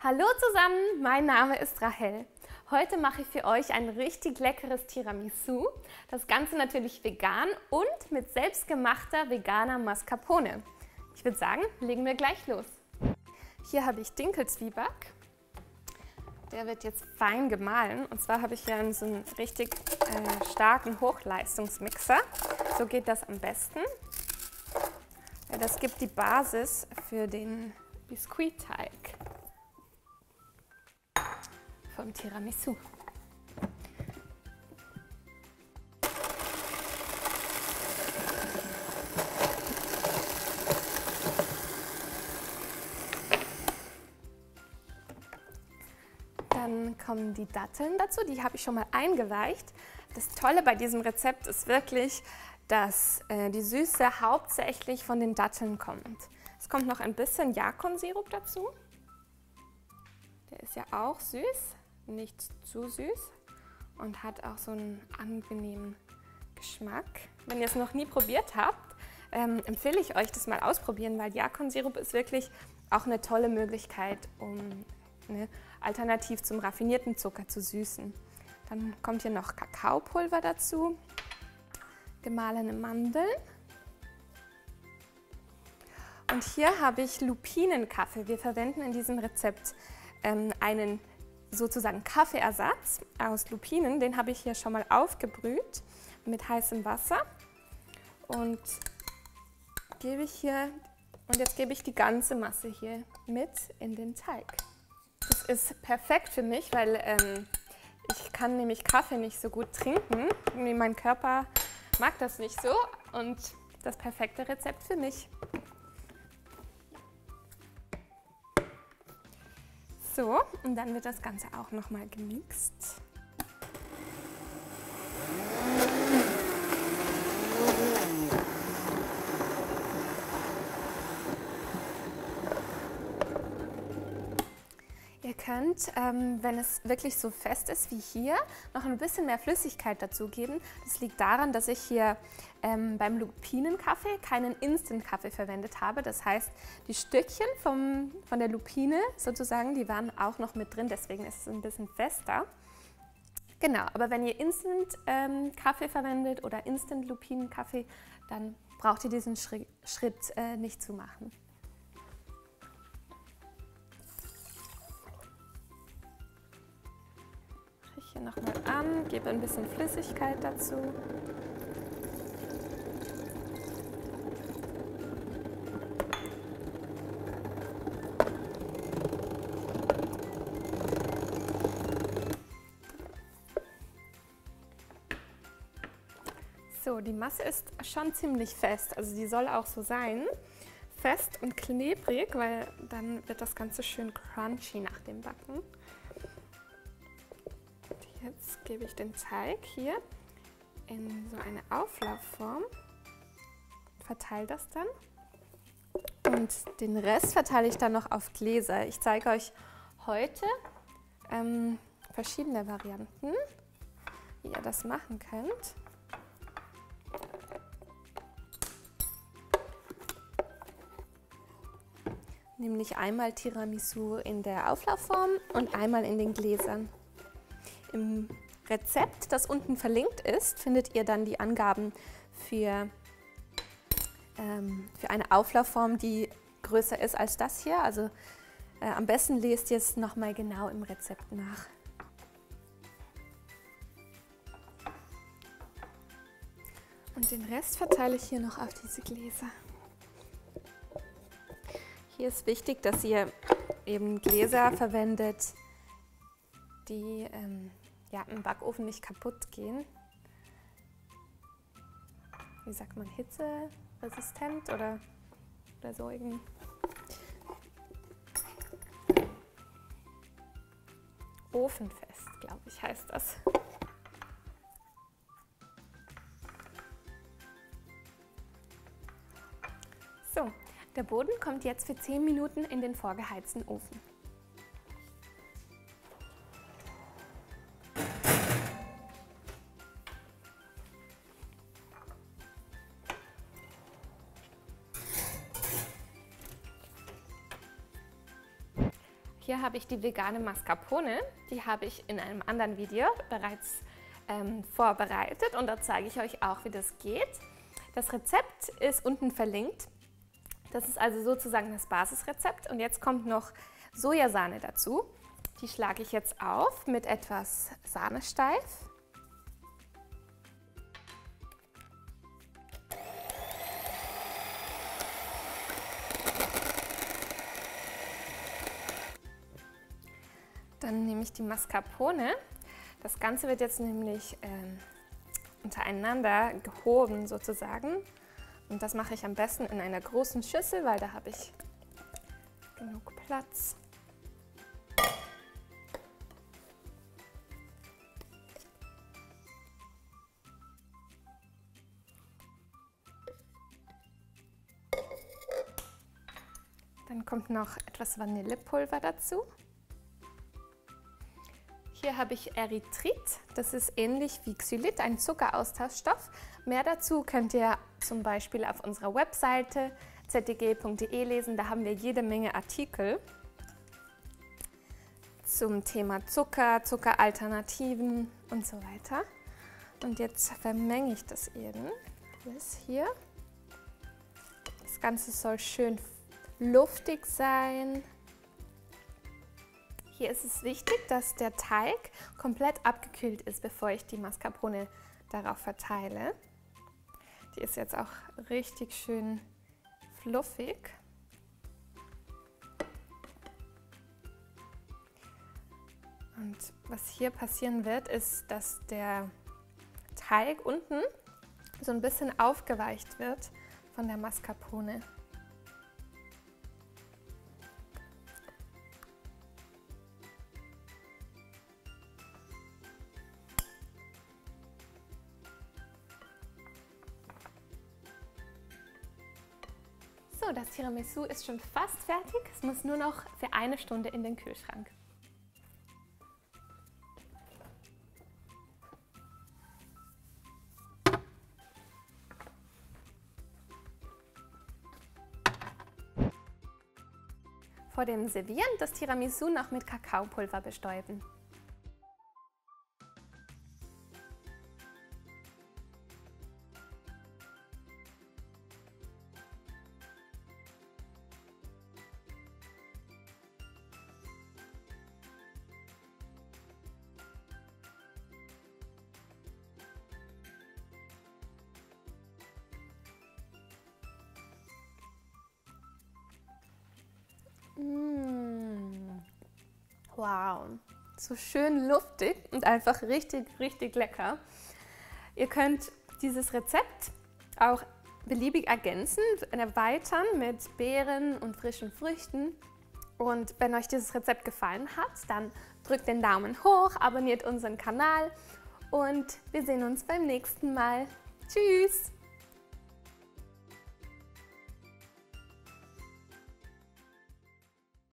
Hallo zusammen, mein Name ist Rahel. Heute mache ich für euch ein richtig leckeres Tiramisu. Das Ganze natürlich vegan und mit selbstgemachter veganer Mascarpone. Ich würde sagen, legen wir gleich los. Hier habe ich Dinkelzwieback. Der wird jetzt fein gemahlen. Und zwar habe ich hier so einen richtig starken Hochleistungsmixer. So geht das am besten. Ja, das gibt die Basis für den Biskuitteig vom Tiramisu. Dann kommen die Datteln dazu, die habe ich schon mal eingeweicht. Das Tolle bei diesem Rezept ist wirklich, dass die Süße hauptsächlich von den Datteln kommt. Es kommt noch ein bisschen Jakobsirup dazu. Der ist ja auch süß, nicht zu süß und hat auch so einen angenehmen Geschmack. Wenn ihr es noch nie probiert habt, empfehle ich euch, das mal ausprobieren, weil Jakobsirup ist wirklich auch eine tolle Möglichkeit, um alternativ zum raffinierten Zucker zu süßen. Dann kommt hier noch Kakaopulver dazu, gemahlene Mandeln. Und hier habe ich Lupinenkaffee. Wir verwenden in diesem Rezept einen sozusagen Kaffeeersatz aus Lupinen. Den habe ich hier schon mal aufgebrüht mit heißem Wasser. Und jetzt gebe ich die ganze Masse hier mit in den Teig. Das ist perfekt für mich, weil ich kann nämlich Kaffee nicht so gut trinken. Mein Körper mag das nicht so und das perfekte Rezept für mich. So, und dann wird das Ganze auch nochmal gemixt. Ihr könnt, wenn es wirklich so fest ist wie hier, noch ein bisschen mehr Flüssigkeit dazugeben. Das liegt daran, dass ich hier beim Lupinenkaffee keinen Instant-Kaffee verwendet habe. Das heißt, die Stückchen von der Lupine sozusagen, die waren auch noch mit drin, deswegen ist es ein bisschen fester. Genau, aber wenn ihr Instant-Kaffee verwendet oder Instant-Lupinenkaffee, dann braucht ihr diesen Schritt nicht zu machen. Hier nochmal an, gebe ein bisschen Flüssigkeit dazu. So, die Masse ist schon ziemlich fest, also die soll auch so sein. Fest und klebrig, weil dann wird das Ganze schön crunchy nach dem Backen. Jetzt gebe ich den Teig hier in so eine Auflaufform, verteile das dann und den Rest verteile ich dann noch auf Gläser. Ich zeige euch heute verschiedene Varianten, wie ihr das machen könnt. Nämlich einmal Tiramisu in der Auflaufform und einmal in den Gläsern. Im Rezept, das unten verlinkt ist, findet ihr dann die Angaben für eine Auflaufform, die größer ist als das hier. Also am besten lest ihr es nochmal genau im Rezept nach. Und den Rest verteile ich hier noch auf diese Gläser. Hier ist wichtig, dass ihr eben Gläser verwendet, die im Backofen nicht kaputt gehen. Wie sagt man, hitzeresistent oder so irgendwie. Ofenfest, glaube ich, heißt das. So, der Boden kommt jetzt für 10 Minuten in den vorgeheizten Ofen. Hier habe ich die vegane Mascarpone, die habe ich in einem anderen Video bereits vorbereitet und da zeige ich euch auch, wie das geht. Das Rezept ist unten verlinkt. Das ist also sozusagen das Basisrezept und jetzt kommt noch Sojasahne dazu. Die schlage ich jetzt auf mit etwas Sahnesteif. Dann nehme ich die Mascarpone. Das Ganze wird jetzt nämlich untereinander gehoben sozusagen. Und das mache ich am besten in einer großen Schüssel, weil da habe ich genug Platz. Dann kommt noch etwas Vanillepulver dazu. Hier habe ich Erythrit, das ist ähnlich wie Xylit, ein Zuckeraustauschstoff. Mehr dazu könnt ihr zum Beispiel auf unserer Webseite zdg.de lesen, da haben wir jede Menge Artikel zum Thema Zucker, Zuckeralternativen und so weiter. Und jetzt vermenge ich das eben alles hier. Das Ganze soll schön luftig sein. Hier ist es wichtig, dass der Teig komplett abgekühlt ist, bevor ich die Mascarpone darauf verteile. Die ist jetzt auch richtig schön fluffig. Und was hier passieren wird, ist, dass der Teig unten so ein bisschen aufgeweicht wird von der Mascarpone. So, das Tiramisu ist schon fast fertig. Es muss nur noch für 1 Stunde in den Kühlschrank. Vor dem Servieren das Tiramisu noch mit Kakaopulver bestäuben. Wow, so schön luftig und einfach richtig, richtig lecker. Ihr könnt dieses Rezept auch beliebig ergänzen, erweitern mit Beeren und frischen Früchten. Und wenn euch dieses Rezept gefallen hat, dann drückt den Daumen hoch, abonniert unseren Kanal und wir sehen uns beim nächsten Mal. Tschüss!